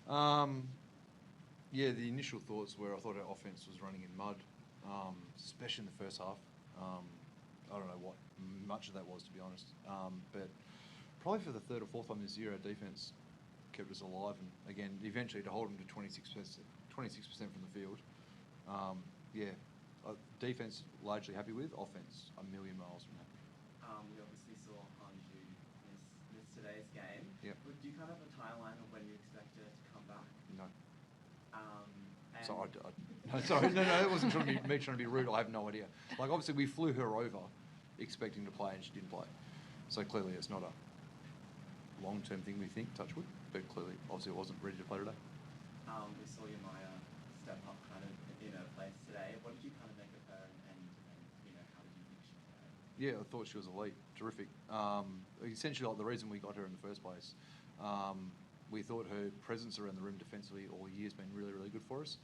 Yeah, the initial thoughts were I thought our offense was running in mud, especially in the first half. I don't know what much of that was, to be honest. But probably for the third or fourth time this year, our defense kept us alive. And again, eventually to hold them to 26% from the field. Defense largely happy with, offense a million miles from happy. We obviously saw Hanju miss today's game. Yep. Do you kind of have a timeline of when you expect her to come back? No. And Sorry, no, it wasn't me trying to be rude. I have no idea. Like, obviously, we flew her over expecting to play, and she didn't play. So clearly, it's not a long-term thing, we think, touch wood. But clearly, obviously, it wasn't ready to play today. We saw your Maya step up kind of in her place today. What did you kind of make of her, and how did you think she played? Yeah, I thought she was elite, terrific. Essentially, like the reason we got her in the first place, we thought her presence around the rim defensively all year has been really, really good for us.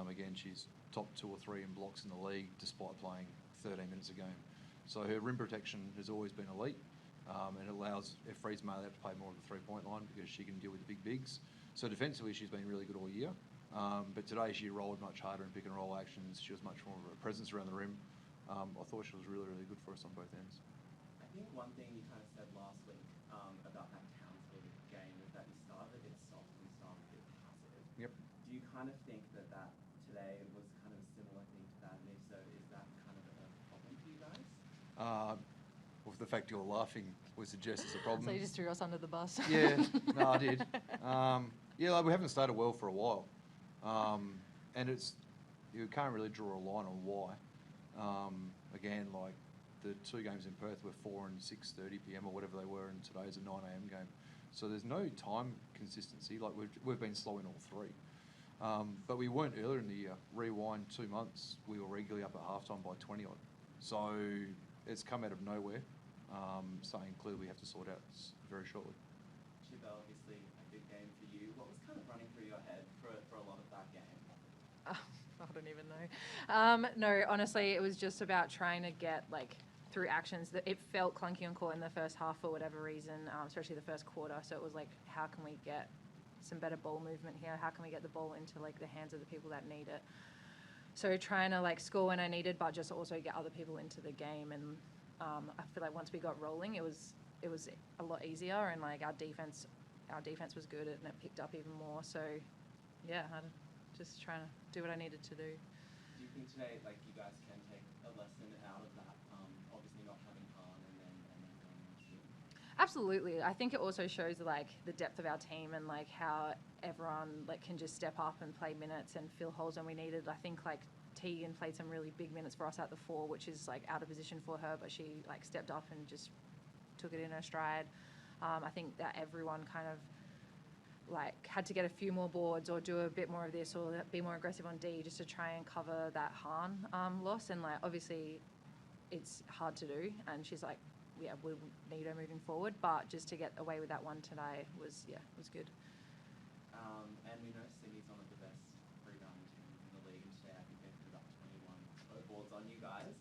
Again, she's top 2 or 3 in blocks in the league, despite playing 13 minutes a game. So her rim protection has always been elite, and it allows, if frees Maya to play more of the three-point line because she can deal with the big bigs. So defensively, she's been really good all year. But today, she rolled much harder in pick-and-roll actions. She was much more of a presence around the rim. I thought she was really, really good for us on both ends. I think one thing you kind of said last week about that Townsville game is that you started a bit soft and started a bit passive. Yep. Do you kind of think that today was kind of a similar thing to that? And if so, is that kind of a problem for you guys? Well, the fact you're laughing would suggest it's a problem. So you just threw us under the bus. Yeah, no, I did. We haven't started well for a while. And you can't really draw a line on why. Again, like the 2 games in Perth were 4 and 6:30 p.m. or whatever they were, and today's a 9 a.m. game. So there's no time consistency. Like we've been slow in all 3. But we weren't earlier in the year. Rewind 2 months, we were regularly up at halftime by 20 odd. So it's come out of nowhere. Something clearly we have to sort out very shortly. Chibel, obviously a big game for you. What was kind of running through your head for a lot of that game? I don't even know. No, honestly, it was just about trying to get through actions. That it felt clunky on court in the first half for whatever reason, especially the first quarter. So it was like, how can we get some better ball movement here? How can we get the ball into the hands of the people that need it? So trying to score when I needed, but just also get other people into the game. And I feel like once we got rolling, it was a lot easier, and our defense was good, and it picked up even more. So yeah, I'm just trying to do what I needed to do. Do you think today, you guys can take a lesson out of that? Obviously not having Han and then going into. Absolutely. I think it also shows the depth of our team and how everyone can just step up and play minutes and fill holes when we needed. I think Tegan played some really big minutes for us at the 4, which is out of position for her, but she stepped up and just took it in her stride. I think that everyone kind of had to get a few more boards or do a bit more of this or be more aggressive on D just to try and cover that Han loss. And obviously it's hard to do, and she's we'll need her moving forward, but just to get away with that one today was good. And we know Sydney's one of the best rebounding teams in the league, and today I think they put up 21 boards on you guys.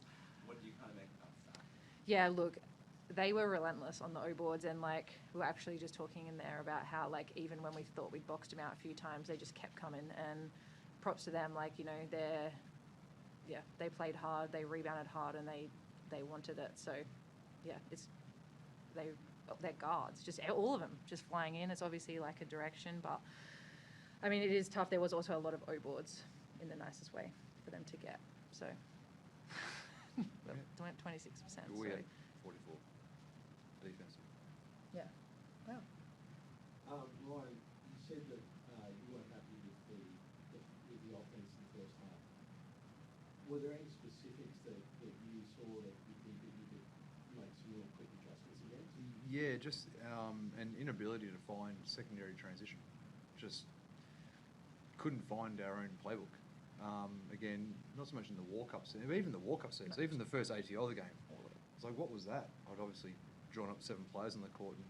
What do you kind of make of that stat? Yeah, look, they were relentless on the O boards, and we were actually just talking in there about how even when we thought we'd boxed them out a few times, they just kept coming. And props to them, they played hard, they rebounded hard, and they wanted it. So yeah, they're guards, just all of them just flying in. It's obviously a direction, but I mean, it is tough. There was also a lot of O boards in the nicest way for them to get. So 26%. We had 44 defensive. Yeah. Wow. Ryan, you said that you weren't happy with the offense in the first half. Were there any specifics that you saw that you think that you could make some real quick adjustments against? Yeah, just an inability to find secondary transition. Just couldn't find our own playbook. Again, not so much in the walk-up scenes, even the walk-up scenes, even the first ATO of the game. It's what was that? I'd obviously drawn up 7 players on the court and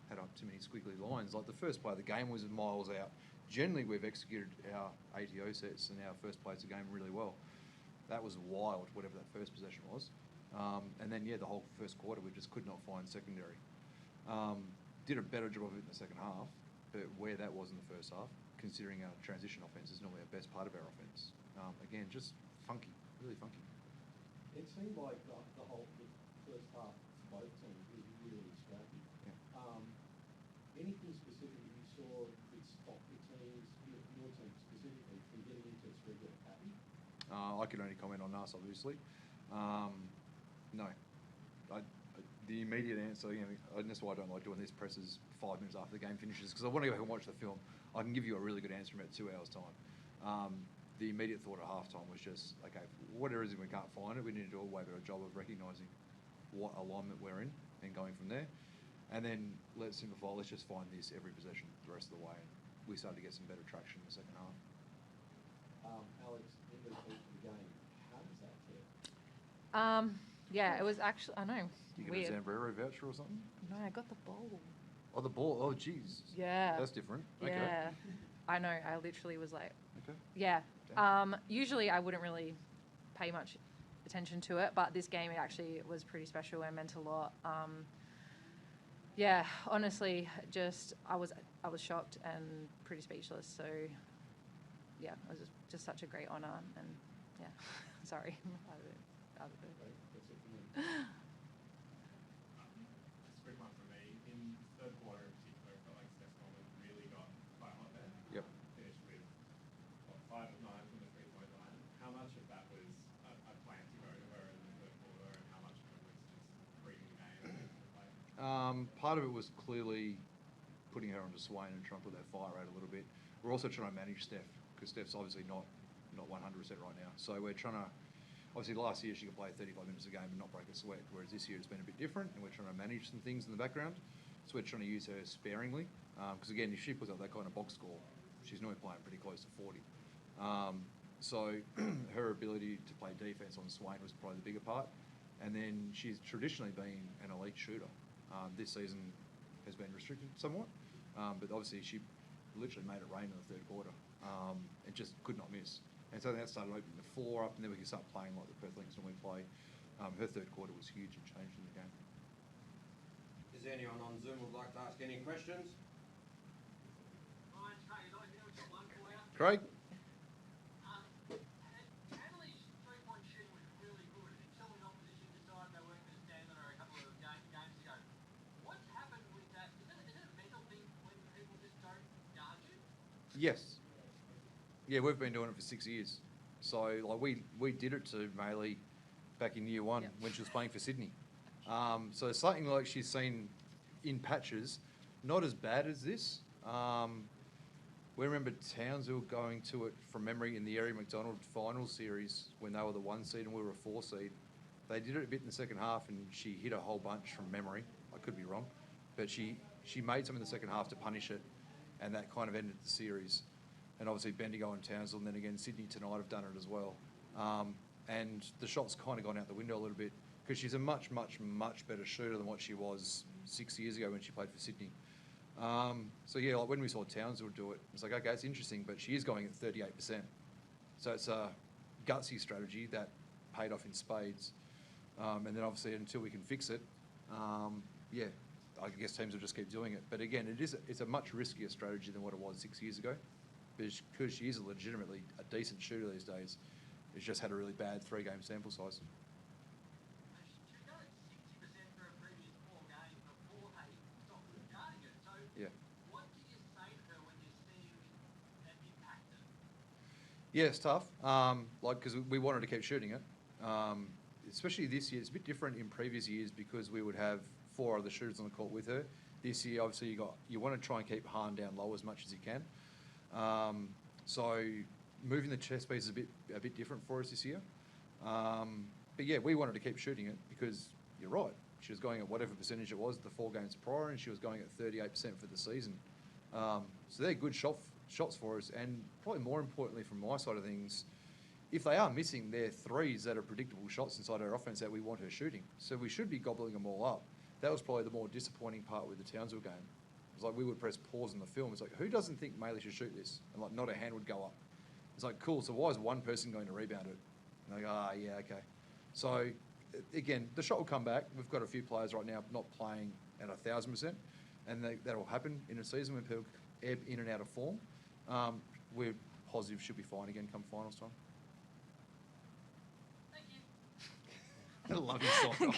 had up too many squiggly lines. The first play of the game was miles out. Generally, we've executed our ATO sets and our first plays of the game really well. That was wild, whatever that first possession was. And then, the whole first quarter, we just could not find secondary. Did a better job of it in the second half, but where that was in the first half, considering our transition offense is normally our best part of our offense. Again, just funky, really funky. It seemed like the first half for both teams was really scrappy. Yeah. Anything specific that you saw that stopped the teams, your team specifically, from getting into its regular pattern? I can only comment on us, obviously. No. The immediate answer, and that's why I don't like doing these presses 5 minutes after the game finishes, because I want to go back and watch the film. I can give you a really good answer in about 2 hours' time. The immediate thought at halftime was just, okay, whatever it is, we can't find it, we need to do a way better job of recognising what alignment we're in and going from there. And then let's simplify, let's just find this every possession the rest of the way. And we started to get some better traction in the second half. Alex, MVP for the game, how does that fit? Yeah, it was actually, I know. You get weird. a Zambrero voucher or something? No, I got the bowl. Oh, the ball. Oh, jeez. Yeah. That's different. Okay. Yeah. I know. I literally was like, Okay. yeah. Damn. Usually I wouldn't really pay much attention to it, but this game it actually was pretty special and meant a lot. Yeah, honestly, just I was shocked and pretty speechless. So yeah, it was just such a great honor, and yeah, sorry. Right, that's it for me. Just a quick one from me. In third quarter in particular, I felt like Steph Norman really got quite hot there. Yep. Finished with 5 of 9 from the 3-point line. How much of that was a plan to go to her in the third quarter, and how much of it was just reading the game and play? Part of it was clearly putting her onto Swain and trying to put that fire rate a little bit. We're also trying to manage Steph, because Steph's obviously not 100% right now. So we're trying to, obviously last year she could play 35 minutes a game and not break a sweat, whereas this year it's been a bit different, and we're trying to manage some things in the background. So we're trying to use her sparingly, because again, if she puts up that kind of box score, she's normally playing pretty close to 40. So her ability to play defense on Swain was probably the bigger part. And then she's traditionally been an elite shooter. This season has been restricted somewhat, but obviously she literally made it rain in the third quarter and just could not miss. And so that started opening the floor up, and then we could start playing like the Perth Lynx normally play. Her third quarter was huge and changed in the game. Is there anyone on Zoom who would like to ask any questions? Craig? Hanley's three-point shooting was really good until the opposition decided they weren't going to stand on her a couple of games ago. What's happened with that? Is it a mental thing when people just don't guard you? Yes. Yeah, we've been doing it for 6 years. So like we did it to Maylee back in year one when she was playing for Sydney. So it's something like she's seen in patches, not as bad as this. We remember Townsville going to it from memory in the Erie McDonald final series when they were the 1 seed and we were a 4 seed. They did it a bit in the second half and she hit a whole bunch from memory. I could be wrong. But she made some in the second half to punish it, and that kind of ended the series. And obviously Bendigo and Townsville, and then again Sydney tonight have done it as well. And the shot's kind of gone out the window a little bit because she's a much, much, much better shooter than what she was 6 years ago when she played for Sydney. So yeah, like when we saw Townsville do it, it's like, okay, it's interesting, but she is going at 38%. So it's a gutsy strategy that paid off in spades. And then obviously until we can fix it, yeah, I guess teams will just keep doing it. But again, it's a much riskier strategy than what it was 6 years ago, because she is legitimately a decent shooter these days. It's just had a really bad 3-game sample size. She got 60% for her previous 4 games before they stopped guarding her. So Yeah. what do you say to her when you're seeing that impact her? Yeah, it's tough. Because we wanted to keep shooting it. Especially this year, it's a bit different in previous years because we would have 4 other shooters on the court with her. This year, obviously, you want to try and keep Hahn down low as much as you can. So moving the chess piece is a bit different for us this year. But yeah, we wanted to keep shooting it because you're right. She was going at whatever percentage it was the 4 games prior, and she was going at 38% for the season. So they're good shots for us, and probably more importantly from my side of things, if they are missing their threes that are predictable shots inside our offense that we want her shooting. So we should be gobbling them all up. That was probably the more disappointing part with the Townsville game. It's like we would press pause on the film. It's like, who doesn't think Maylee should shoot this? And like, not a hand would go up. It's like, cool, so why is one person going to rebound it? And they go, yeah, okay. So again, the shot will come back. We've got a few players right now not playing at 1,000%, and that'll happen in a season when people ebb in and out of form. We're positive she'll be fine again come finals time. Thank you. I love your socks. All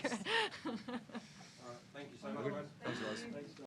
right, thank you so much, guys. Thanks, guys. Thanks,